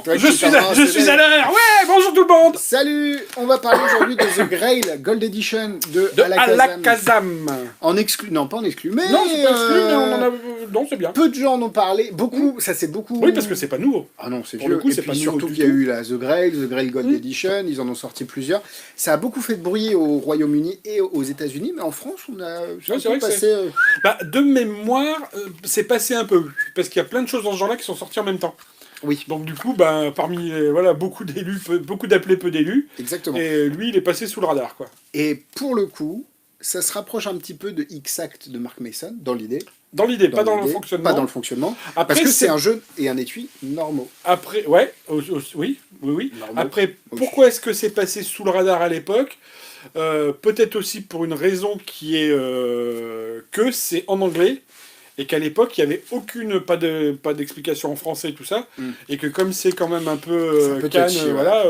toi qui Je suis t'en à l'heure. Ouais, bonjour tout le monde. Salut. On va parler aujourd'hui de The Grail Gold Edition de De Alakazam. Alakazam. En exclu... Non, pas en exclu, mais... Non, c'est pas exclu, mais on en a... Non, c'est bien. Peu de gens en ont parlé. Beaucoup, ça c'est beaucoup... Oui, parce que c'est pas nouveau. Ah non, c'est Pour vieux. le coup, et c'est puis pas nouveau surtout du qu'il y a tout. eu la The Grail Gold Edition, ils en ont sorti plusieurs. Ça a beaucoup fait de bruit au Royaume-Uni et aux États-Unis, mais en France, on a c'est vrai que passé... Bah, de mémoire, c'est passé un peu. Parce qu'il y a plein de choses dans ce genre-là qui sont sorties en même temps. Oui, Donc du coup, bah, parmi voilà, beaucoup d'élus, beaucoup d'appelés, peu d'élus. exactement. Et lui, il est passé sous le radar, quoi. Et pour le coup, ça se rapproche un petit peu de X-Act de Mark Mason, dans l'idée. Dans l'idée, pas dans le l'idée, fonctionnement. Pas dans le fonctionnement. Après, Parce que c'est un jeu et un étui normaux. Après, ouais, oui. Normaux. Après, pourquoi est-ce que c'est passé sous le radar à l'époque ? Peut-être aussi pour une raison qui est que c'est en anglais et qu'à l'époque il n'y avait pas d'explication en français et tout ça, et que comme c'est quand même un peu Cannes, touchy, ouais. voilà,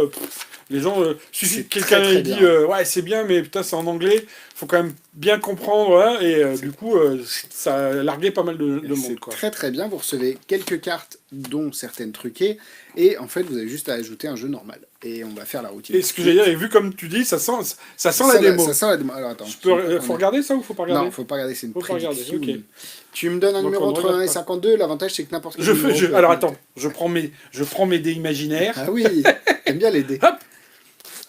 les gens suffit C'est que quelqu'un très, très ait dit bien. ouais c'est bien mais putain c'est en anglais, faut quand même bien comprendre, voilà, et du coup ça a largué pas mal de monde, C'est quoi. très très bien. Vous recevez quelques cartes, dont certaines truquées, et en fait vous avez juste à ajouter un jeu normal. Et on va faire la routine. Et ce que j'allais dire, et vu comme tu dis, ça sent la démo. Ça sent la démo. Alors attends. Faut regarder ça ou faut pas regarder ? Non, faut pas regarder, c'est une Faut pas regarder, prédiction. ok. Tu me donnes un Donc, numéro on entre regarde 1 et pas. 52, l'avantage c'est que n'importe quel numéro peut Alors être attends, je prends mes dés imaginaires. Ah oui, t'aimes bien les dés. Hop,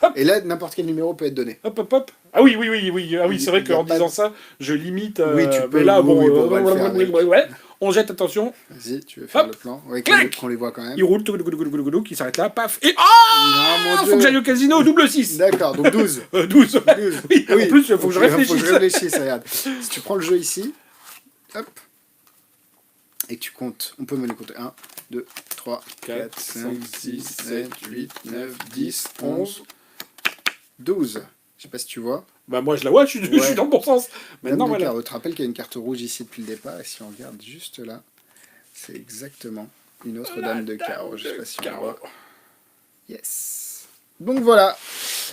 hop. Et là, n'importe quel numéro peut être donné. Hop, hop, hop. Ah oui. Ah oui, c'est vrai Il y a qu'en pas disant de- ça, je limite. Oui, tu peux, Mais là, oui, bon, oui, bon, on va le faire avec. ouais. On jette, attention. Vas-y, tu veux faire Hop. le plan. Oui, Clac. qu'on les voit quand même. Il roule, qui s'arrête là, paf. Et Non, mon faut Dieu. que j'aille au casino, double 6. D'accord, donc 12. 12. 12. Oui, en plus, il faut que je Faut que réfléchisse. je réfléchisse, regarde. Si tu prends le jeu ici, hop, et que tu comptes, on peut me les compter. 1, 2, 3, 4, 5, 6, 7, 8, 9, 10, 11, 12. Je sais pas si tu vois. Bah moi, je la vois, je suis dans le bon sens. Maintenant, Dame de voilà. carreau. Tu te rappelles qu'il y a une carte rouge ici depuis le départ, et si on regarde juste là, c'est exactement une autre dame de carreau. Je sais pas si on voit. Yes. Donc voilà.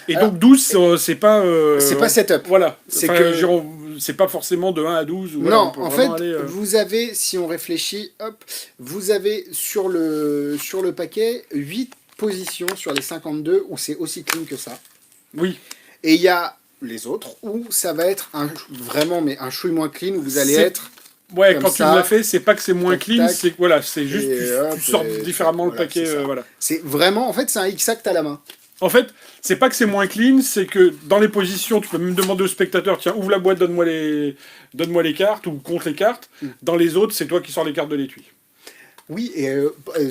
Et Alors, donc 12, c'est pas... c'est pas setup. Voilà. C'est Enfin, que- je veux dire, c'est pas forcément de 1 à 12. Ou voilà, Non, on peut en fait, vraiment aller, vous avez, si on réfléchit, hop, vous avez sur le paquet 8 positions sur les 52 où c'est aussi clean que ça. Oui. Et il y a les autres où ça va être vraiment, mais un chouille moins clean, où vous allez C'est- être... Ouais, Comme quand ça, tu l'as fait, c'est pas que c'est moins tac, clean, tac. c'est voilà, c'est juste Et hop, tu sors et différemment le voilà, paquet, c'est ça. voilà. C'est vraiment, en fait, c'est un X-Act à la main. En fait, c'est pas que c'est moins clean, c'est que dans les positions, tu peux même demander au spectateur, tiens, ouvre la boîte, donne-moi les cartes ou compte les cartes. Dans les autres, c'est toi qui sors les cartes de l'étui. Oui, et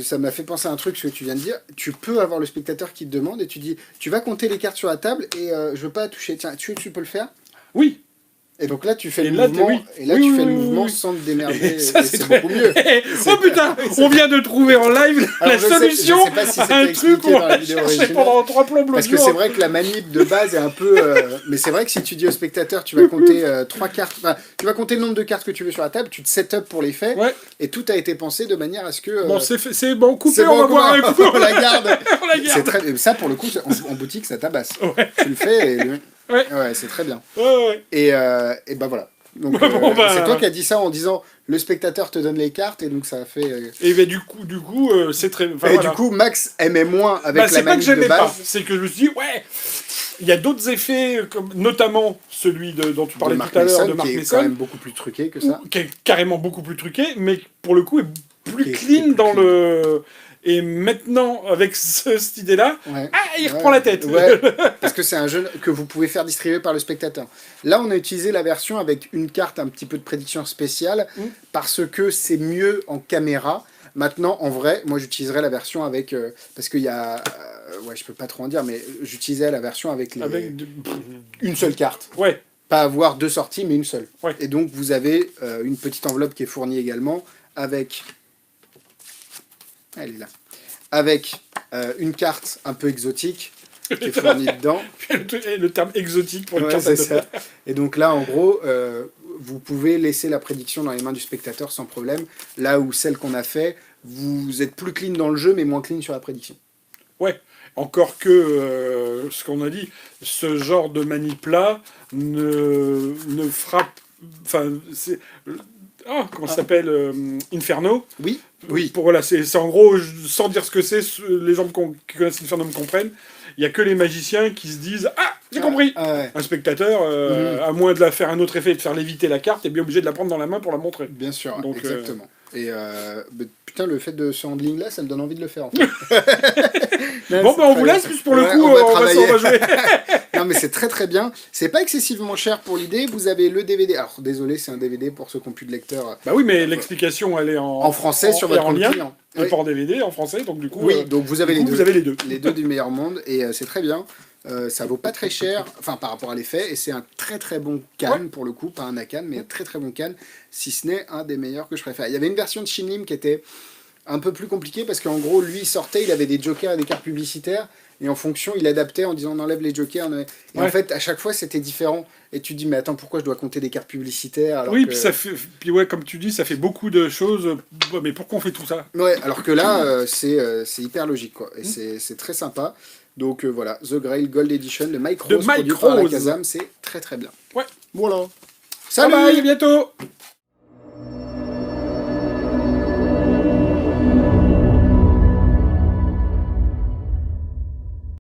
ça m'a fait penser à un truc, ce que tu viens de dire. Tu peux avoir le spectateur qui te demande et tu dis, tu vas compter les cartes sur la table et je veux pas toucher. Tiens, tu peux le faire? Oui. Et donc là, tu fais Et le là, mouvement, oui. et là, Oui, tu oui, fais le oui, mouvement oui. sans te démerder, Et ça, et c'est c'est très... beaucoup mieux. Oh putain, on vient de trouver en live Alors, la je sais- solution je sais pas si à c'était un truc expliqué où on dans la va vidéo chercher originale. pendant 3 plombes Parce que c'est vrai que la manip de base est un peu... mais c'est vrai que si tu dis au spectateur, tu vas compter 3 cartes... Enfin, tu vas compter le nombre de cartes que tu veux sur la table, tu te set up pour les faits, Ouais. et tout a été pensé de manière à ce que... Bon, c'est bon, coupé, c'est bon, on va boire un coup. on la garde. On la garde. C'est très... Ça, pour le coup, en boutique, ça tabasse. Ouais. Tu le fais et... Ouais. c'est très bien. Ouais. Et bah voilà. Donc, Bon, bah, c'est toi qui as dit ça en disant le spectateur te donne les cartes et donc ça a fait. Et ben, du coup, c'est très... enfin, et voilà. du coup, Max aimait moins avec Bah, la c'est pas que manip de j'aimais pas, base. c'est que je me suis dit, ouais, il y a d'autres effets, comme, notamment celui dont tu parlais de Mark tout à l'heure, Mason, de Mark qui est Mason, quand même beaucoup plus truqué que ça. qui est carrément beaucoup plus truqué, mais pour le coup est plus Qui est clean plus dans clean. le... Et maintenant, avec cette idée-là, Ouais. il reprend la tête. Ouais, parce que c'est un jeu que vous pouvez faire distribuer par le spectateur. Là, on a utilisé la version avec une carte un petit peu de prédiction spéciale, parce que c'est mieux en caméra. Maintenant, en vrai, moi j'utiliserais la version avec... parce qu'il y a... ouais, je peux pas trop en dire, mais j'utilisais la version avec, une seule carte. Ouais. Pas avoir 2 sorties, mais une seule. Ouais. Et donc, vous avez une petite enveloppe qui est fournie également, avec... Elle est là. Avec une carte un peu exotique, qui est fournie dedans. Et le terme exotique pour une Ouais, carte c'est à ça. Et donc là, en gros, vous pouvez laisser la prédiction dans les mains du spectateur sans problème. Là où celle qu'on a fait, vous êtes plus clean dans le jeu, mais moins clean sur la prédiction. Ouais. Encore que, ce qu'on a dit, ce genre de manip-là ne frappe... Enfin, comment ça s'appelle Inferno. Oui, oui. Voilà, c'est en gros, sans dire ce que c'est, les gens qui connaissent Inferno me comprennent. Il y a que les magiciens qui se disent « Ah, j'ai compris !» Ouais. Un spectateur, à moins de faire un autre effet et de faire léviter la carte, est bien obligé de la prendre dans la main pour la montrer. Bien sûr, Donc, exactement. Et putain, le fait de ce handling là, ça me donne envie de le faire en fait. Non, bon, on vous laisse, plus pour le coup, on va jouer. Non, mais c'est très très bien. C'est pas excessivement cher pour l'idée. Vous avez le DVD. Alors, désolé, c'est un DVD pour ceux qui n'ont plus de lecteur. Bah oui, mais l'explication, elle est en français sur votre compte lien. client. Et Oui. pour DVD en français, donc du coup. Oui, donc vous avez les deux. Vous avez les deux. Les deux du meilleur monde, et c'est très bien. Ça vaut pas très cher, enfin par rapport à l'effet, et c'est un très très bon can pour le coup, pas un Akan, mais un très très bon can, si ce n'est un des meilleurs que je préfère. Il y avait une version de Shin Lim qui était un peu plus compliquée parce qu'en gros, lui il sortait, il avait des jokers et des cartes publicitaires, et en fonction, il adaptait en disant on enlève les jokers. Et en fait, à chaque fois, c'était différent. Et tu te dis, mais attends, pourquoi je dois compter des cartes publicitaires alors oui, que... puis ouais, comme tu dis, ça fait beaucoup de choses. Mais pourquoi on fait tout ça? Ouais, alors que là, c'est hyper logique, quoi. Et c'est très sympa. Donc voilà, The Grail Gold Edition de Mike Rose, produit par la Kazam, c'est très très bien. Ouais. Voilà. Salut, à bientôt.